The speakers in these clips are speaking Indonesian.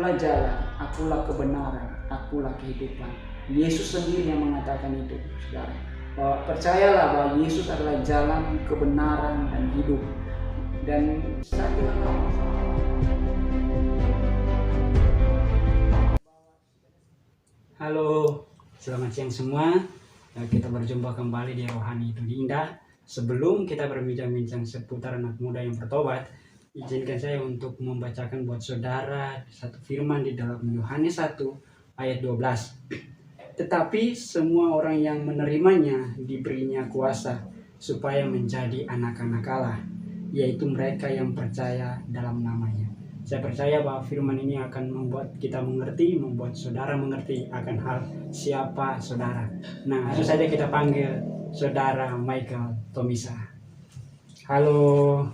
akulah jalan, akulah kebenaran, akulah kehidupan. Yesus sendiri yang mengatakan itu, saudara. Bahwa percayalah bahwa Yesus adalah jalan, kebenaran, dan hidup. Dan satu hal, halo, selamat siang semua. Kita berjumpa kembali di Rohani Itu Indah. Sebelum kita berbincang-bincang seputar anak muda yang bertobat, izinkan saya untuk membacakan buat saudara satu firman di dalam Yohanes 1 ayat 12. Tetapi semua orang yang menerimanya diberinya kuasa supaya menjadi anak-anak Allah, yaitu mereka yang percaya dalam namanya. Saya percaya bahwa firman ini akan membuat kita mengerti, membuat saudara mengerti akan hal siapa saudara. Nah, langsung saja kita panggil saudara Michael Tomisa. Halo.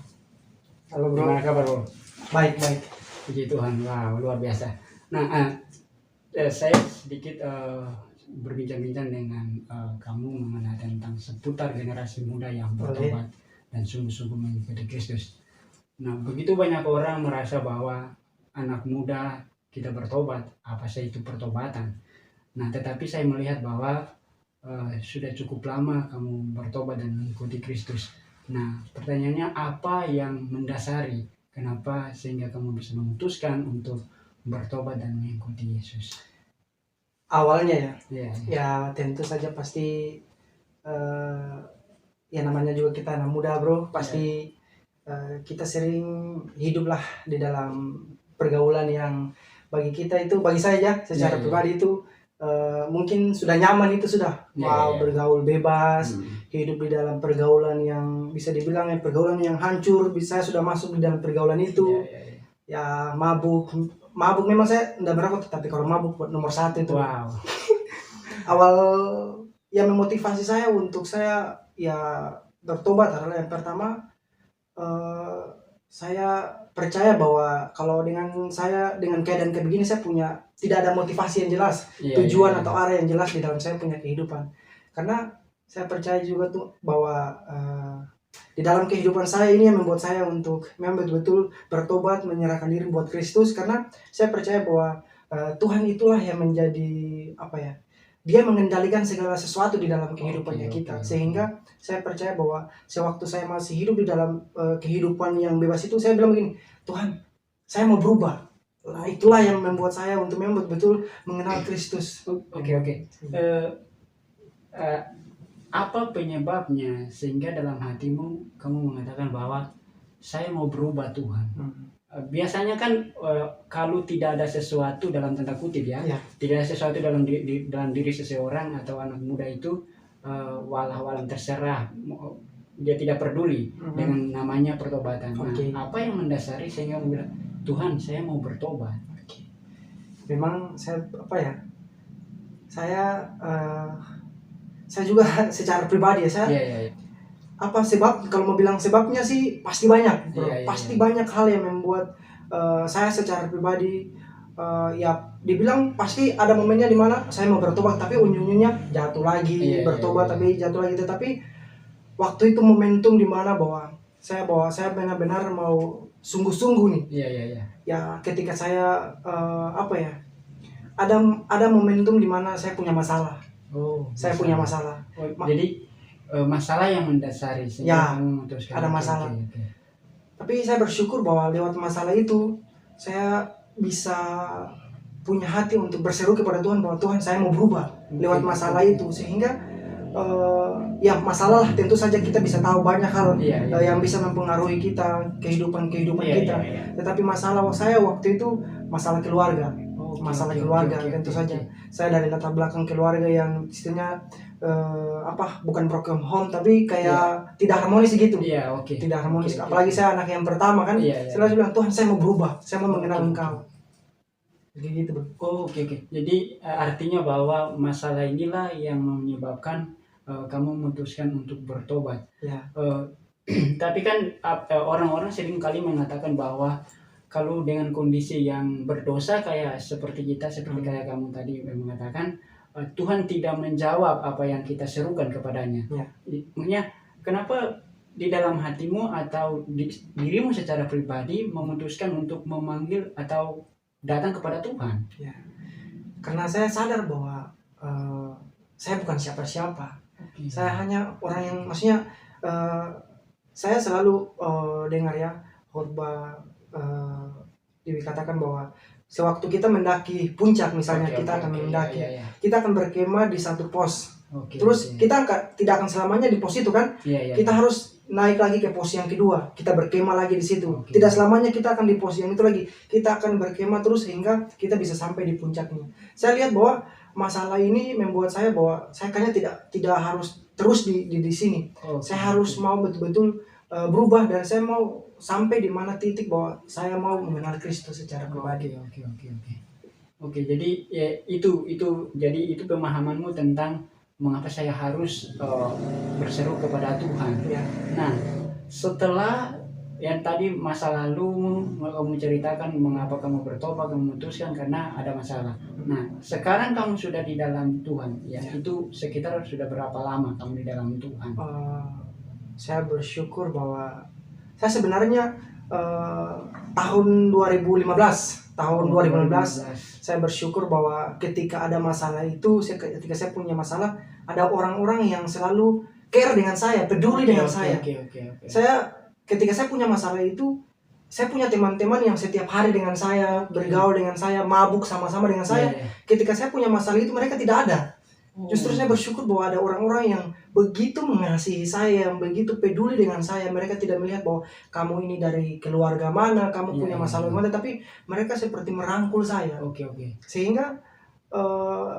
Halo bro. Gimana kabar bro? Baik. Puji Tuhan, wow luar biasa. Nah, saya sedikit berbincang-bincang dengan kamu mengenai tentang seputar generasi muda yang bertobat dan sungguh-sungguh mengikuti Kristus. Nah, begitu banyak orang merasa bahwa anak muda kita bertobat, apa sih itu pertobatan? Nah, tetapi saya melihat bahwa sudah cukup lama kamu bertobat dan mengikuti Kristus. Nah, pertanyaannya apa yang mendasari kenapa sehingga kamu bisa memutuskan untuk bertobat dan mengikuti Yesus? Awalnya Ya. ya tentu saja pasti ya namanya juga kita anak muda bro, pasti kita sering hiduplah di dalam pergaulan yang bagi kita itu, bagi saya secara pribadi itu mungkin sudah nyaman, itu sudah mau bergaul bebas, hidup di dalam pergaulan yang bisa dibilang pergaulan yang hancur. Saya sudah masuk di dalam pergaulan itu. Ya mabuk memang saya tidak merokok, tapi kalau mabuk nomor 1 itu. Wow. Awal yang memotivasi saya untuk saya ya bertobat adalah yang pertama, saya percaya bahwa kalau dengan keadaan kayak begini, saya tidak ada motivasi yang jelas, tujuan atau arah yang jelas di dalam saya punya kehidupan. Karena saya percaya juga tuh bahwa di dalam kehidupan saya ini yang membuat saya untuk memang betul-betul bertobat, menyerahkan diri buat Kristus. Karena saya percaya bahwa Tuhan itulah yang menjadi Dia mengendalikan segala sesuatu di dalam kehidupannya kita. Sehingga saya percaya bahwa sewaktu saya masih hidup di dalam kehidupan yang bebas itu, saya bilang begini, Tuhan, saya mau berubah. Nah, itulah yang membuat saya untuk memang betul mengenal Kristus. Oke. Apa penyebabnya sehingga dalam hatimu kamu mengatakan bahwa saya mau berubah Tuhan? Biasanya kan kalau tidak ada sesuatu dalam tanda kutip tidak ada sesuatu dalam diri seseorang atau anak muda itu walau terserah, dia tidak peduli dengan namanya pertobatan. Nah, apa yang mendasari sehingga kamu bilang, Tuhan saya mau bertobat? Memang saya juga secara pribadi sebab kalau mau bilang sebabnya sih pasti banyak, pasti banyak hal yang membuat saya secara pribadi dibilang pasti ada momennya di mana saya mau bertobat tapi ujung-ujungnya jatuh lagi, bertobat tapi jatuh lagi. Tetapi waktu itu momentum di mana bahwa saya benar-benar mau sungguh-sungguh nih. Ya ketika saya ada momentum di mana saya punya masalah. Punya masalah. Jadi masalah yang mendasari sehingga kamu memutuskan. Ada masalah. Tapi saya bersyukur bahwa lewat masalah itu saya bisa punya hati untuk berseru kepada Tuhan bahwa Tuhan saya mau berubah lewat masalah itu. Sehingga masalah tentu saja kita bisa tahu banyak hal yang bisa mempengaruhi kita, kehidupan kita. Tetapi masalah saya waktu itu masalah keluarga. Keluarga tentu saja. Saya dari latar belakang keluarga yang istilahnya bukan broken home tapi kayak tidak harmonis gitu. Tidak harmonis. Apalagi saya anak yang pertama kan. Saya bilang, Tuhan saya mau berubah, saya mau mengenal Engkau. Gitu. Oke. Jadi artinya bahwa masalah inilah yang menyebabkan kamu memutuskan untuk bertobat. Tapi kan orang-orang sering kali mengatakan bahwa kalau dengan kondisi yang berdosa kayak seperti kayak kamu tadi mengatakan, Tuhan tidak menjawab apa yang kita serukan kepadanya. Makanya kenapa di dalam hatimu atau dirimu secara pribadi memutuskan untuk memanggil atau datang kepada Tuhan. Ya. Karena saya sadar bahwa saya bukan siapa-siapa. Saya hanya orang yang, maksudnya saya selalu dengar ya khotbah, dikatakan bahwa sewaktu kita mendaki puncak misalnya, kita akan mendaki, kita akan berkemah di satu pos. Terus kita tidak akan selamanya di pos itu kan, kita harus naik lagi ke pos yang kedua, kita berkemah lagi di situ. Tidak selamanya kita akan di pos yang itu lagi, kita akan berkemah terus hingga kita bisa sampai di puncaknya. Saya lihat bahwa masalah ini membuat saya bahwa saya kayaknya tidak harus terus di sini. Saya harus mau betul-betul berubah, dan saya mau sampai di mana titik bahwa saya mau mengenal Kristus secara pribadi. Oke, jadi ya, itu pemahamanmu tentang mengapa saya harus berseru kepada Tuhan. Ya. Nah, setelah yang tadi masa lalu kamu ceritakan mengapa kamu bertobat, kamu memutuskan karena ada masalah. Nah, sekarang kamu sudah di dalam Tuhan, ya. Itu sekitar sudah berapa lama kamu di dalam Tuhan? Saya bersyukur bahwa saya sebenarnya tahun 2015 saya bersyukur bahwa ketika ada masalah itu, ketika saya punya masalah, ada orang-orang yang selalu care dengan saya, peduli dengan saya. Saya ketika saya punya masalah itu, saya punya teman-teman yang setiap hari dengan saya, bergaul dengan saya, mabuk sama-sama dengan saya. Ketika saya punya masalah itu, mereka tidak ada. Justru saya bersyukur bahwa ada orang-orang yang begitu mengasihi saya, yang begitu peduli dengan saya. Mereka tidak melihat bahwa kamu ini dari keluarga mana, kamu punya masalah mana, tapi mereka seperti merangkul saya. Sehingga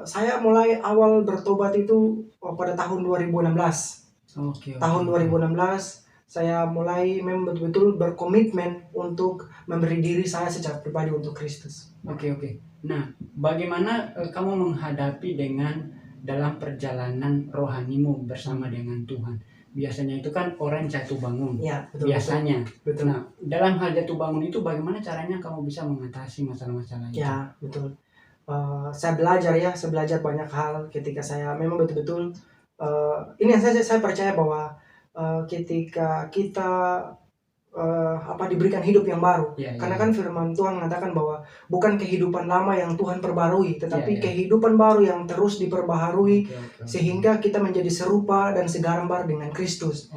saya mulai awal bertobat itu pada tahun 2016. Tahun 2016 saya mulai betul-betul berkomitmen untuk memberi diri saya secara pribadi untuk Kristus. Nah, bagaimana kamu menghadapi dalam perjalanan rohanimu bersama dengan Tuhan? Biasanya itu kan orang jatuh bangun. Ya, betul, biasanya. Betul. Nah, dalam hal jatuh bangun itu bagaimana caranya kamu bisa mengatasi masalah-masalah itu? Ya, betul. Saya belajar banyak hal ketika saya memang betul-betul ini yang saya percaya bahwa ketika kita diberikan hidup yang baru, karena kan firman Tuhan mengatakan bahwa bukan kehidupan lama yang Tuhan perbarui, tetapi kehidupan baru yang terus diperbaharui sehingga kita menjadi serupa dan segambar dengan Kristus.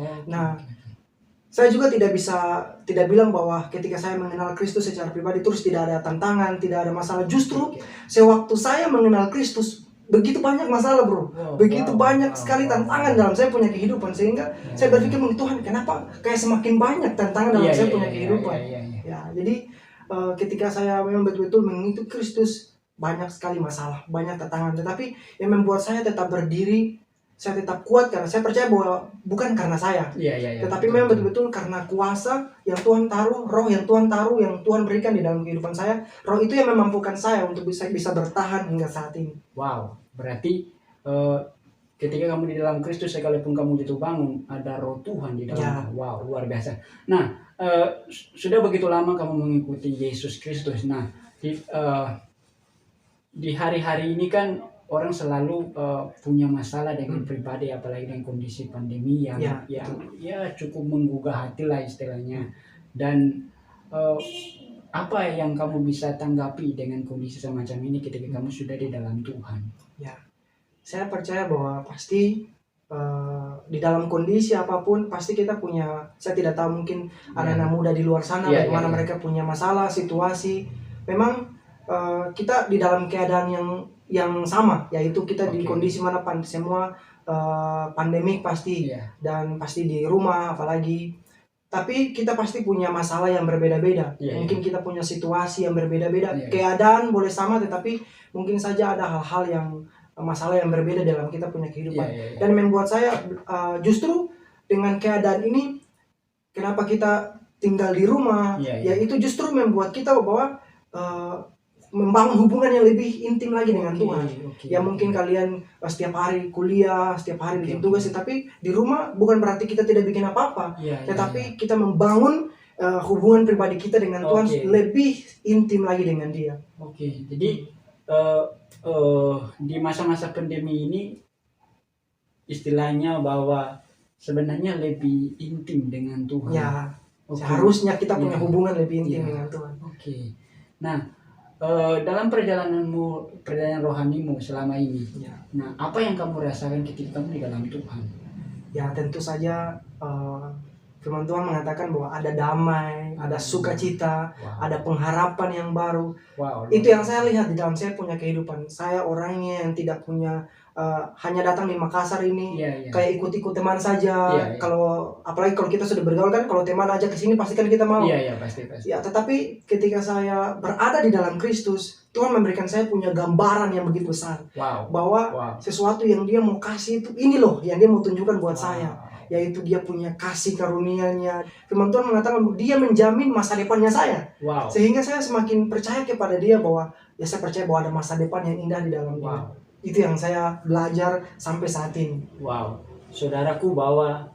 Saya juga tidak bilang bahwa ketika saya mengenal Kristus secara pribadi terus tidak ada tantangan, tidak ada masalah. Justru sewaktu saya mengenal Kristus, begitu banyak masalah, bro. Begitu banyak sekali tantangan dalam saya punya kehidupan, sehingga saya berpikir, Tuhan, kenapa kayak semakin banyak tantangan dalam saya punya kehidupan. Jadi ketika saya memang betul-betul mengikuti Kristus, banyak sekali masalah, banyak tantangan, tetapi yang membuat saya tetap berdiri, saya tetap kuat, karena saya percaya bahwa bukan karena saya, tetapi memang betul-betul karena kuasa yang Tuhan taruh, roh yang Tuhan taruh, yang Tuhan berikan di dalam kehidupan saya. Roh itu yang memampukan saya untuk bisa bertahan hingga saat ini. Wow, berarti ketika kamu di dalam Kristus, sekalipun kamu jatuh bangun, ada roh Tuhan di dalam. Wow, luar biasa. Nah, sudah begitu lama kamu mengikuti Yesus Kristus. Nah, di hari-hari ini kan orang selalu punya masalah dengan pribadi, apalagi dengan kondisi pandemi yang cukup menggugah hati lah istilahnya. Dan apa yang kamu bisa tanggapi dengan kondisi semacam ini ketika kamu sudah di dalam Tuhan? Saya percaya bahwa pasti di dalam kondisi apapun pasti kita punya, saya tidak tahu mungkin anak-anak muda di luar sana bagaimana mereka punya masalah, situasi. Memang kita di dalam keadaan yang sama, yaitu kita di kondisi mana semua pandemik pasti, dan pasti di rumah apalagi. Tapi kita pasti punya masalah yang berbeda-beda. Mungkin kita punya situasi yang berbeda-beda. Keadaan boleh sama, tetapi mungkin saja ada hal-hal yang masalah yang berbeda dalam kita punya kehidupan. Dan membuat saya justru dengan keadaan ini, kenapa kita tinggal di rumah, itu justru membuat kita bahwa membangun hubungan yang lebih intim lagi dengan Tuhan. Mungkin kalian setiap hari kuliah, setiap hari bikin tugas, tapi di rumah bukan berarti kita tidak bikin apa-apa, tetapi kita membangun hubungan pribadi kita dengan Tuhan lebih intim lagi dengan Dia. Jadi di masa-masa pandemi ini istilahnya bahwa sebenarnya lebih intim dengan Tuhan. Seharusnya kita punya hubungan lebih intim dengan Tuhan. Nah, Dalam perjalanan rohanimu selama ini, Ya, nah apa yang kamu rasakan ketika kamu di dalam Tuhan? ya tentu saja firman Tuhan mengatakan bahwa ada damai, ada sukacita, Wow. ada pengharapan yang baru. Wow. Itu yang saya lihat di dalam saya punya kehidupan. Saya orangnya yang tidak punya hanya datang di Makassar ini Iya. kayak ikut-ikut teman saja. Iya. Kalau apalagi kalau kita sudah bergaul kan, kalau teman aja ke sini pasti kan kita mau. Iya, pasti. Ya, tetapi ketika saya berada di dalam Kristus, Tuhan memberikan saya punya gambaran yang begitu besar Wow. bahwa sesuatu yang Dia mau kasih itu ini loh yang Dia mau tunjukkan buat saya, yaitu Dia punya kasih karunia-Nya. Firman Tuhan mengatakan Dia menjamin masa depannya saya. Wow. Sehingga saya semakin percaya kepada Dia bahwa ya saya percaya bahwa ada masa depan yang indah di dalam Dia. Wow. Itu yang saya belajar sampai saat ini. Wow, saudaraku, bahwa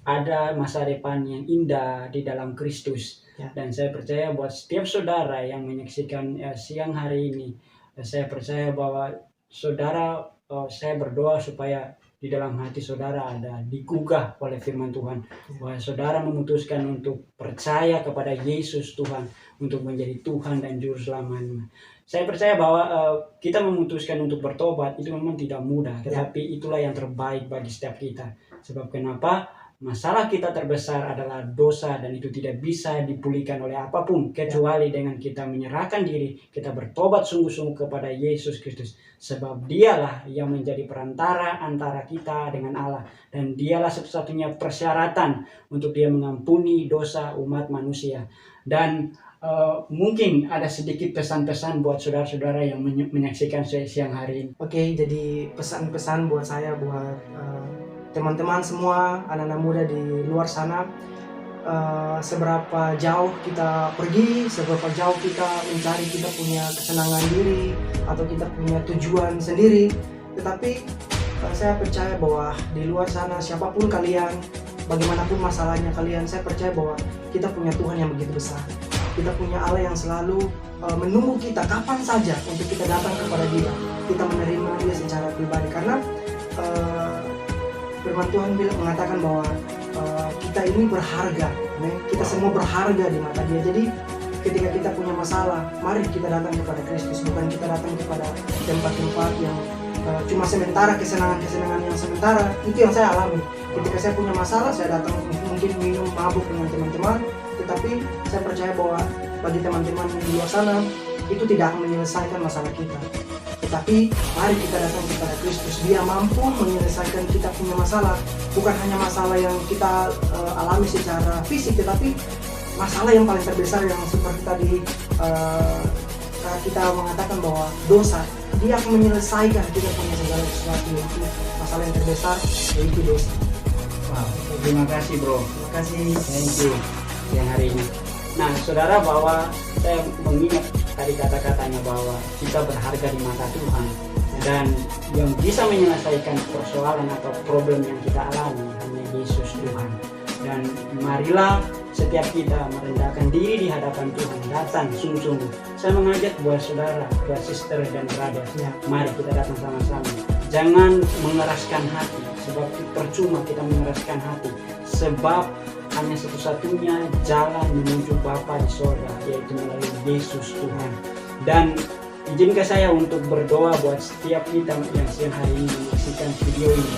ada masa depan yang indah di dalam Kristus. Ya. Dan saya percaya buat setiap saudara yang menyaksikan siang hari ini, saya percaya bahwa saudara, saya berdoa supaya di dalam hati saudara ada digugah oleh firman Tuhan, bahwa saudara memutuskan untuk percaya kepada Yesus Tuhan, untuk menjadi Tuhan dan Juru Selamatnya. Saya percaya bahwa kita memutuskan untuk bertobat itu memang tidak mudah, tetapi itulah yang terbaik bagi setiap kita. Sebab kenapa? Masalah kita terbesar adalah dosa, dan itu tidak bisa dipulihkan oleh apapun kecuali dengan kita menyerahkan diri, kita bertobat sungguh-sungguh kepada Yesus Kristus. Sebab Dialah yang menjadi perantara antara kita dengan Allah, dan Dialah satu-satunya persyaratan untuk Dia mengampuni dosa umat manusia. Dan mungkin ada sedikit pesan-pesan buat saudara-saudara yang menyaksikan siang hari ini. Oke, jadi pesan-pesan buat saya, buat teman-teman semua, anak-anak muda di luar sana, seberapa jauh kita pergi, seberapa jauh kita mencari kita punya kesenangan diri atau kita punya tujuan sendiri, tetapi saya percaya bahwa di luar sana siapapun kalian, bagaimanapun masalahnya kalian, saya percaya bahwa kita punya Tuhan yang begitu besar. Kita punya Allah yang selalu menunggu kita kapan saja untuk kita datang kepada Dia, kita menerima Dia secara pribadi. Karena firman Tuhan mengatakan bahwa kita ini berharga, kita semua berharga di mata Dia. Jadi ketika kita punya masalah, mari kita datang kepada Kristus, bukan kita datang kepada tempat-tempat yang cuma sementara, kesenangan-kesenangan yang sementara. Itu yang saya alami. Ketika saya punya masalah, saya datang mungkin minum mabuk dengan teman-teman, tetapi saya percaya bahwa bagi teman-teman di luar sana itu tidak akan menyelesaikan masalah kita. Tetapi mari kita datang kepada Kristus. Dia mampu menyelesaikan kita punya masalah, bukan hanya masalah yang kita alami secara fisik, tetapi masalah yang paling terbesar yang seperti tadi kita mengatakan bahwa dosa. Dia akan menyelesaikan kita punya segala sesuatu, yaitu masalah yang terbesar, yaitu dosa. Wow, terima kasih bro. Terima kasih. Thank you yang hari ini. Nah saudara, bahwa saya mengingat tadi kata-katanya bahwa kita berharga di mata Tuhan, dan yang bisa menyelesaikan persoalan atau problem yang kita alami hanya Yesus Tuhan. Dan marilah setiap kita merendahkan diri di hadapan Tuhan, datang sungguh-sungguh. Saya mengajak buat saudara, buat sister dan brother, mari kita datang sama-sama. Jangan mengeraskan hati, sebab percuma kita mengeraskan hati, sebab hanya satu-satunya jalan menuju Bapa di surga, yaitu melalui Yesus Tuhan. Dan izinkan saya untuk berdoa buat setiap kita yang siang hari ini menyaksikan video ini.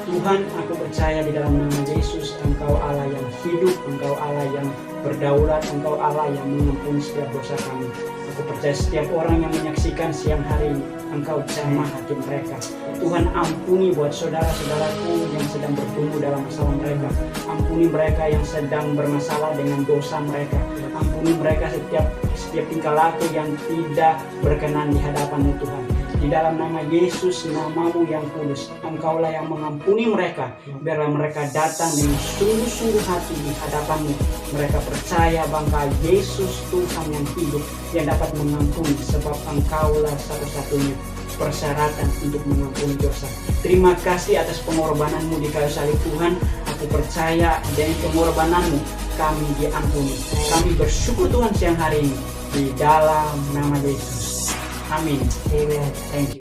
Tuhan, aku percaya di dalam nama Yesus, Engkau Allah yang hidup, Engkau Allah yang berdaulat, Engkau Allah yang mengampuni setiap dosa kami. Aku percaya setiap orang yang menyaksikan siang hari ini, Engkau jamah hati mereka. Tuhan, ampuni buat saudara-saudaraku yang sedang bertumbuh dalam masalah mereka. Ampuni mereka yang sedang bermasalah dengan dosa mereka. Ampuni mereka setiap tingkah laku yang tidak berkenan di hadapan-Mu Tuhan. Di dalam nama Yesus, namamu yang kudus, Engkaulah yang mengampuni mereka. Biarlah mereka datang dengan sungguh-sungguh hati di hadapan-Mu. Mereka percaya bahwa Yesus Tuhan yang hidup, yang dapat mengampuni, sebab Engkaulah satu-satunya persyaratan untuk mengampuni dosa. Terima kasih atas pengorbanan-Mu di kayu salib Tuhan. Aku percaya dengan pengorbanan-Mu kami diampuni. Kami bersyukur Tuhan siang hari ini di dalam nama Yesus. Amin. Amen. Thank you.